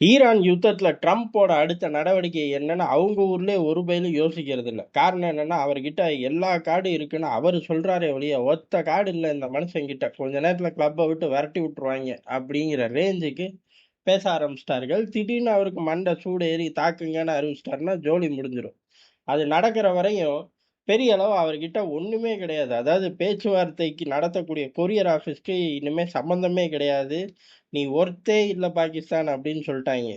Iran யுத்தத்துல ட்ரம்போட அடுத்த நடவடிக்கை என்னன்னு அவங்க ஊர்லயே ஒரு பயலும் யோசிக்கிறது இல்ல. காரணம் என்னன்னா, அவர்கிட்ட எல்லா கார்டும் இருக்குன்னு அவரு சொல்றாரே ஒழிய, ஒத்த கார்டு இல்ல இந்த மனுஷன்கிட்ட. கொஞ்ச நேரத்துல கிளப்ப விட்டு விரட்டி விட்டுருவாய்ங்க அப்படிங்கிற ரேஞ்சுக்கு பேச ஆரம்பிச்சுட்டார்கள். திடீர்னு அவருக்கு மண்டை சூடு ஏறி தாக்குங்கன்னு அறிவிச்சிட்டாருன்னா ஜோலி முடிஞ்சிரும். அது நடக்கிற வரையும் பெரிய அளவு அவர்கிட்ட ஒண்ணுமே கிடையாது. அதாவது பேச்சுவார்த்தைக்கு நடத்தக்கூடிய கொரியர் ஆஃபீஸ்க்கு இனிமே சம்மந்தமே கிடையாது. நீ ஒர்த்தே இல்ல பாகிஸ்தான் அப்படின்னு சொல்ட்டாய்ங்க.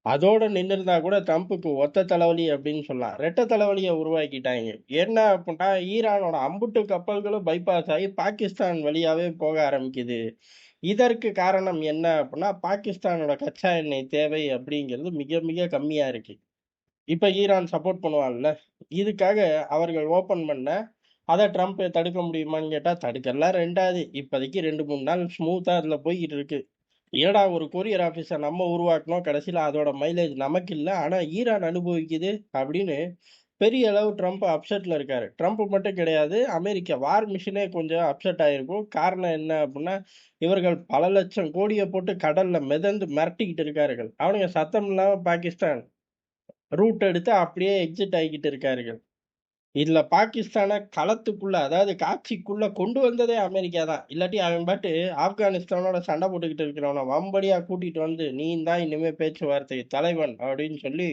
அதோட நின்னுருந்தா கூட ட்ரம்புக்கு ஒத்த தலைவலி அப்படின்னு சொல்லலாம். ரெட்டை தலைவலிய உருவாக்கிட்டாய்ங்க. என்ன அப்புட்ன்னா, ஈரானோட அம்புட்டு கப்பல்களும் பைபாஸ் ஆகி பாகிஸ்தான் வழியாவே போக ஆரம்பிக்குது. இதற்கு காரணம் என்ன அப்புட்ன்னா, பாகிஸ்தானோட கச்சா எண்ணெய் தேவை அப்படிங்கிறது மிக மிக கம்மியா இருக்கு. இப்ப ஈரான் சப்போர்ட் பண்ணுவான்ல, இதுக்காக அவர்கள் ஓப்பன் பண்ண, அத ட்ரம்ப் தடுக்க முடியுமான்னு கேட்டா, தடுக்கலாம் 2வது. இப்போதைக்கு 2, 3 நாள் ஸ்மூத்தா அதுல போய்க்கிட்டு இருக்கு. என்னடா ஒரு கொரியர் ஆஃபீஸ நம்ம உருவாக்குனோம். கடைசியில அதோட மைலேஜ் நமக்கு இல்ல. ஆனா ஈரான் அனுபவிக்குது அப்படின்னு பெரிய அளவு ட்ரம்ப் அப்செட்ல இருக்காரு. ட்ரம்ப் மட்டும் கிடையாது. அமெரிக்கா வார் மிஷினே கொஞ்சம் அப்செட் ஆயிருக்கும். காரணம் என்ன அப்டின்னா, இவர்கள் பல லட்சம் கோடிய போட்டு கடல்ல மிதந்து மிரட்டிக்கிட்டு இருக்கார்கள். அவனுங்க சத்தம் இல்லாம பாகிஸ்தான் ரூட் எடுத்து அப்படியே எக்ஸிட் ஆகிக்கிட்டு இருக்கார்கள். இதுல பாகிஸ்தான களத்துக்குள்ள, அதாவது காட்சிக்குள்ள கொண்டு வந்ததே அமெரிக்கா தான். இல்லாட்டி அவன் பாட்டு ஆப்கானிஸ்தானோட சண்டை போட்டுக்கிட்டு இருக்கிறவன வம்படியா கூட்டிட்டு வந்து, "நீ தான் இனிமே பேச்சுவார்த்தைக்கு தலைவன்" அப்படின்னு சொல்லி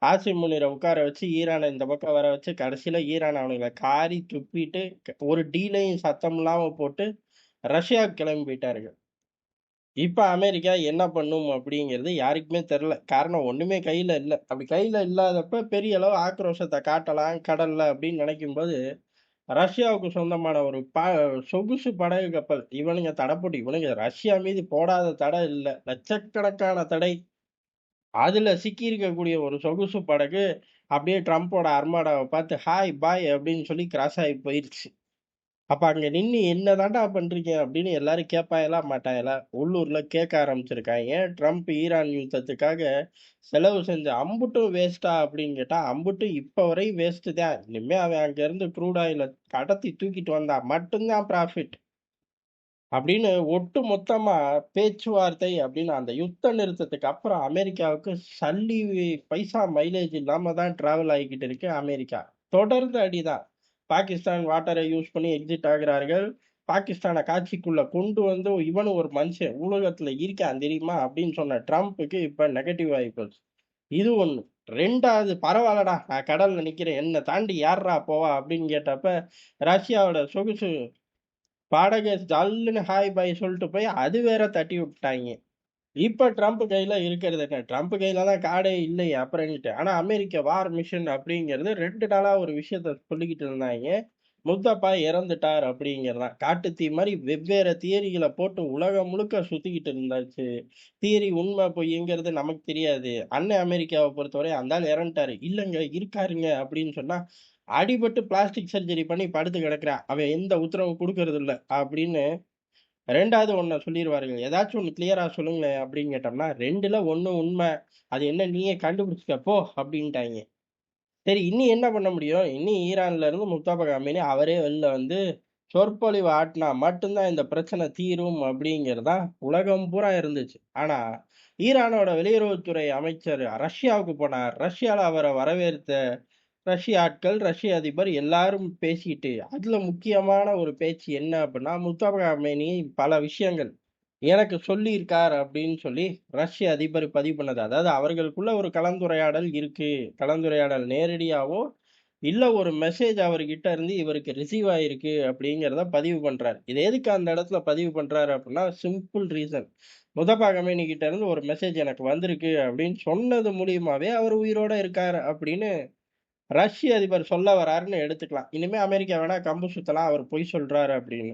ஆசிம் முனிர உட்கார வச்சு, ஈரான இந்த பக்கம் வர வச்சு, கடைசியில ஈரான் அவனுங்கள காரி துப்பிட்டு, ஒரு டீலையும் சத்தம் இல்லாம போட்டு ரஷ்யாவுக்கு கிளம்பி போயிட்டாருங்க. இப்ப அமெரிக்கா என்ன பண்ணும் அப்படிங்கிறது யாருக்குமே தெரியல. காரணம் ஒண்ணுமே கையில இல்ல. அப்படி கையில இல்லாதப்ப பெரிய அளவு ஆக்ரோஷத்த காட்டலாம் கடல்ல அப்படின்னு நினைக்கும்போது, ரஷ்யாவுக்கு சொந்தமான ஒரு சொகுசு படகு கப்பல். இவனுங்க தடை போட்டு இவனுங்க ரஷ்யா மீது போடாத தடை இல்ல. லட்சக்கணக்கான தடை. அதுல சிக்கியிருக்கக்கூடிய ஒரு சொகுசு படகு அப்படியே ட்ரம்போட அர்மாடாவ பார்த்து ஹாய், பாய் அப்படின்னு சொல்லி கிராஸ் ஆகி போயிருச்சு. அப்ப அங்க நின்னு "என்னதான்டா பண்றீங்க?" அப்படின்னு எல்லாரும் கேட்பாங்களா, மாட்டாங்களா? உள்ளூர்ல கேட்க ஆரம்பிச்சிருக்காய்ங்க. ட்ரம்ப் ஈரான் யுத்தத்துக்காக செலவு செஞ்ச அம்புட்டும் வேஸ்ட்டா அப்படின்னு கேட்டா, அம்புட்டும் இப்ப வரையும் வேஸ்ட்டு தான். இனிமே அவன் அங்கேருந்து க்ரூட் ஆயில கடத்தி தூக்கிட்டு வந்தா மட்டும் தான் ப்ராஃபிட். அப்படின்னு ஒட்டு மொத்தமா பேச்சுவார்த்தை அப்படின்னு அந்த யுத்த நிறுத்தத்துக்கு அப்புறம் அமெரிக்காவுக்கு சல்லி பைசா மைலேஜ் இல்லாம தான் டிராவல் ஆகிக்கிட்டு இருக்கு அமெரிக்கா. தொடர்ந்து அடிதான். பாகிஸ்தான் வாட்டரை யூஸ் பண்ணி எக்ஸிட் ஆகிறார்கள். பாகிஸ்தானை காட்சிக்குள்ள கொண்டு வந்து இவனும் ஒரு மனுஷன் உலகத்துல இருக்கான் தெரியுமா அப்படின்னு சொன்ன ட்ரம்ப்புக்கு இப்ப நெகட்டிவ் ஆகி போச்சு. இது ஒண்ணு. 2வது பரவாயில்லடா நான் கடல்ல நிக்கிறேன். என்ன தாண்டி யார்றா போவா அப்படின்னு கேட்டப்ப ரஷ்யாவோட சொகுசு பாடகர் ஜல்லுன்னு ஹாய் பாய் சொல்லிட்டு போய் அது வேற தட்டி விட்டாய்ங்க. இப்ப ட்ரம்ப் கையில இருக்கிறது என்ன? ட்ரம்ப் கையில தான் கார்டே இல்லையே அப்புறம்ன்ட்டு. ஆனா அமெரிக்க வார் மிஷன் அப்படிங்கிறது 2 நாளா ஒரு விஷயத்த சொல்லிக்கிட்டு இருந்தாய்ங்க. முத்தப்பா இறந்துட்டார் அப்படிங்கிறதான். காட்டுத்தீ மாரி வெவ்வேறு தியரிகள போட்டு உலகம் முழுக்க சுத்திக்கிட்டு இருந்தாச்சு. தியரி உண்மை பொய்ங்கிறது நமக்கு தெரியாது. அண்ணன் அமெரிக்காவ பொறுத்தவரை அந்த ஆள் இறந்துட்டாரு. இல்லங்க இருக்காருங்க அப்படின்னு சொன்னா, அடிபட்டு பிளாஸ்டிக் சர்ஜரி பண்ணி படுத்து கிடக்குறான். அவன் எந்த உத்தரவும் குடுக்கறது இல்ல அப்படின்னு 2வது ஒண்ண சொல்லிருவாருங்க. ஏதாச்சும் ஒண்ணு கிளியரா சொல்லுங்களேன் அப்படின்னு கேட்டோம்னா, 2ல 1 உண்மை. அது என்ன நீயே கண்டுபிடிச்சுக்க போ அப்படின்ட்டாய்ங்க. சரி இனி என்ன பண்ண முடியும்? இனி ஈரான்ல இருந்து முஸ்தபா காமினி அவரே வெளில வந்து சொற்பொழிவு ஆட்டுனா மட்டும் தான் இந்த பிரச்சனை தீரும் அப்படிங்கிறது தான் உலகம் பூரா இருந்துச்சு. ஆனா, ஈரானோட வெளியுறவுத்துறை அமைச்சர் ரஷ்யாவுக்கு போனார். ரஷ்யால அவர வரவேற்ற ரஷ்ய ஆட்கள், ரஷ்ய அதிபர் எல்லாரும் பேசிட்டு, அதுல முக்கியமான ஒரு பேச்சு என்ன அப்படின்னா, முஸ்தபா காமினி பல விஷயங்கள் எனக்கு சொல்லியிருக்கார் அப்படின்னு சொல்லி ரஷ்ய அதிபர் பதிவு பண்ணது. அதாவது அவர்களுக்குள்ள ஒரு கலந்துரையாடல் இருக்கு. கலந்துரையாடல் நேரடியாவோ, இல்ல ஒரு மெசேஜ் அவர்கிட்ட இருந்து இவருக்கு ரிசீவ் ஆயிருக்கு அப்படிங்கிறத பதிவு பண்றாரு. இது எதுக்கு அந்த இடத்துல பதிவு பண்றாரு அப்படின்னா, சிம்பிள் ரீசன். முஸ்தபா கமேனி கிட்ட இருந்து ஒரு மெசேஜ் எனக்கு வந்திருக்கு அப்படின்னு சொன்னது மூலியமாவே அவர் உயிரோட இருக்காரு அப்படின்னு ரஷ்ய அதிபர் சொல்ல வராருன்னு எடுத்துக்கலாம். இனிமே அமெரிக்கா வேணா கம்பு சுத்தலாம். அவர் பொய் சொல்றாரு அப்படின்னு.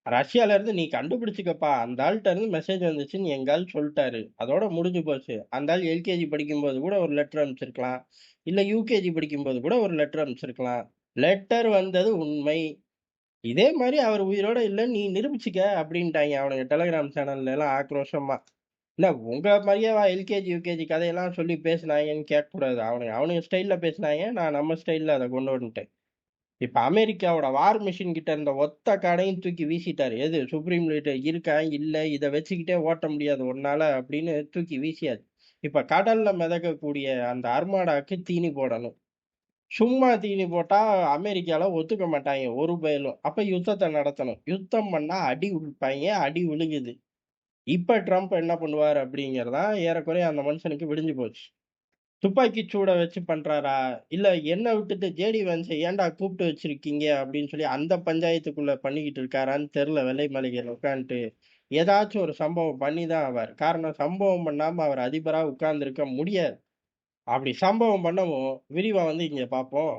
ரஷ்யால இருந்து நீ கண்டுபிடிச்சுக்கப்பா. அந்த ஆள்ட்ட இருந்து மெசேஜ் வந்துச்சுன்னு எங்க ஆள் சொல்ட்டாரு. அதோட முடிஞ்சு போச்சு. அந்த ஆள் எல்கேஜி படிக்கும்போது கூட ஒரு லெட்டர் அனுப்பிச்சிருக்கலாம். இல்ல யுகேஜி படிக்கும்போது கூட ஒரு லெட்டர் அனுப்பிச்சிருக்கலாம். லெட்டர் வந்தது உண்மை. இதே மாரி அவர் உயிரோட இல்லன்னு நீ நிரூபிச்சுக்க அப்படின்ட்டாய்ங்க அவனுங்க டெலகிராம் சேனல்ல எல்லாம் ஆக்ரோஷமா. இல்ல உங்க மாரியேவா எல்கேஜி, யுகேஜி கதையெல்லாம் சொல்லி பேசுனாய்ங்கன்னு கேட்கக்கூடாது. அவனுங்க அவனுங்க ஸ்டைல்ல பேசுனாய்ங்க. நான் நம்ம ஸ்டைல்ல அத கொண்டு வந்துட்டேன். இப்ப அமெரிக்காவோட வார் மெஷின் கிட்ட இருந்த ஒத்த காடையும் தூக்கி வீசிட்டாரு. எது சுப்ரீம் லீடர் இருக்கான், இல்ல இத வச்சுக்கிட்டே ஓட்ட முடியாது உன்னால அப்படின்னு தூக்கி வீசியாச்சு. இப்ப கடல்ல மிதக்கக்கூடிய அந்த அர்மாடாக்கு தீனி போடணும். சும்மா தீனி போட்டா அமெரிக்கால ஒத்துக்க மாட்டாய்ங்க ஒரு பயலும். அப்ப யுத்தத்த நடத்தணும். யுத்தம் பண்ணா அடி உழுப்பாய்ங்க, அடி விழுகுது. இப்ப ட்ரம்ப் என்ன பண்ணுவாரு அப்படிங்கிறது தான் ஏறக்குறைய அந்த மனுஷனுக்கு விடிஞ்சு போச்சு. துப்பாக்கிச் சூட வச்சு பண்றாரா? இல்ல என்ன விட்டுட்டு ஜேடி வான்ஸ ஏன்டா கூப்பிட்டு வச்சிருக்கீங்க அப்படின்னு சொல்லி அந்த பஞ்சாயத்துக்குள்ள பண்ணிக்கிட்டு இருக்காரான்னு தெரியல வெள்ளை மாளிகையில உட்காந்துட்டு. ஏதாச்சும் ஒரு சம்பவம் பண்ணி தான் ஆவார். காரணம் சம்பவம் பண்ணாம அவர் அதிபரா உட்கார்ந்திருக்க முடியாது. அப்படி சம்பவம் பண்ணவும் விரிவா வந்து இங்க பார்ப்போம்.